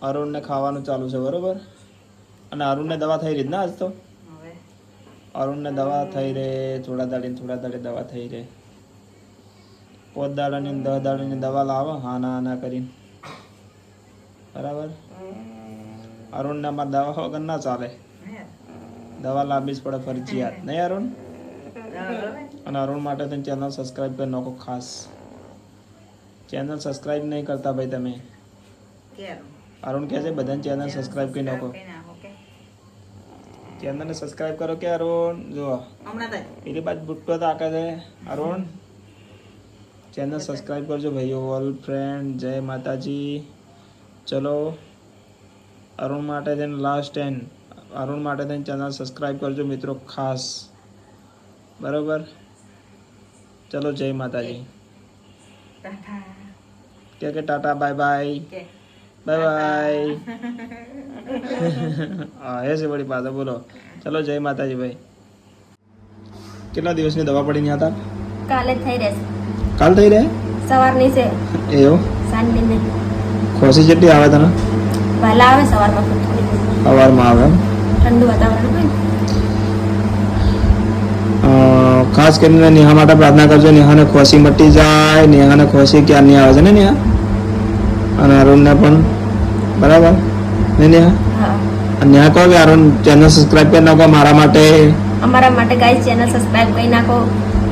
અરુણને ખાવાનું ચાલુ છે બરોબર. અને અરુણને દવા થઈ રહી ને આજ તો અરુણને દવા થઈ રે થોડા દાડે દવા થઈ રે 5 દાડાની 10 દાડાની દવા લાવો હાના કરીને બરાબર. અરુણને અમારે દવા વગર ના ચાલે, દવા લાવવી જ પડે ફરજિયાત નહીં અરુણ. અને અરુણ માટે તમે ચેનલ સબસ્ક્રાઈબ કરી નાખો ખાસ. ચેનલ સબસ્ક્રાઈબ નહીં કરતા ભાઈ તમે. અરુણ કહે છે બધાને ચેનલ સબસ્ક્રાઈબ કરી નાખો. ચેનલને સબસ્ક્રાઈબ કરો કે અરુણ. જો પેલી બાજુ બુટ્ટો તાકે છે અરુણ. ચેનલ સબસ્ક્રાઈબ કરજો ભાઈઓ ઓલ ફ્રેન્ડ. જય માતાજી. ચલો અરુણ માટે થઈને લાસ્ટ એન્ડ અરુણ માટે થઈને ચેનલ સબસ્ક્રાઈબ કરજો મિત્રો ખાસ બરાબર. ચલો જય માતાજી. કે Tata bye bye bye bye. હા એ છે બડી પાછા બોલો. ચલો જય માતાજી ભાઈ. કેટલા દિવસની દવા પડી હતા? કાલે થઈ રહેશે. કાલ થઈ રહે? સવારની છે એવું? સાંજની નહીં. ખોસી જેટલી આવે તને? વહેલા આવે સવારમાં થોડી. સવારમાં આવે ઠંડુ વાતાવરણ હોય. ખાસ કરીને નેહા માટે પ્રાર્થના કરજો. નેહાને ખોસી મટી જાય. નેહાને ખોસી ક્યારની આવે છે ને નેહા. અને અરુણને પણ બરાબર ને નેહા. અને નેહા કહો કે અરુણ ચેનલ સબસ્ક્રાઈબ કરી નાખો મારા માટે. અમારા માટે ગાઈસ ચેનલ સબસ્ક્રાઇબ કરી નાખો,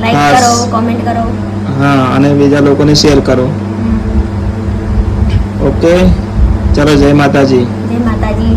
લાઈક કરો, કોમેન્ટ કરો. હા અને બીજા લોકોને શેર કરો. ઓકે ચલો જય માતાજી. જય માતાજી.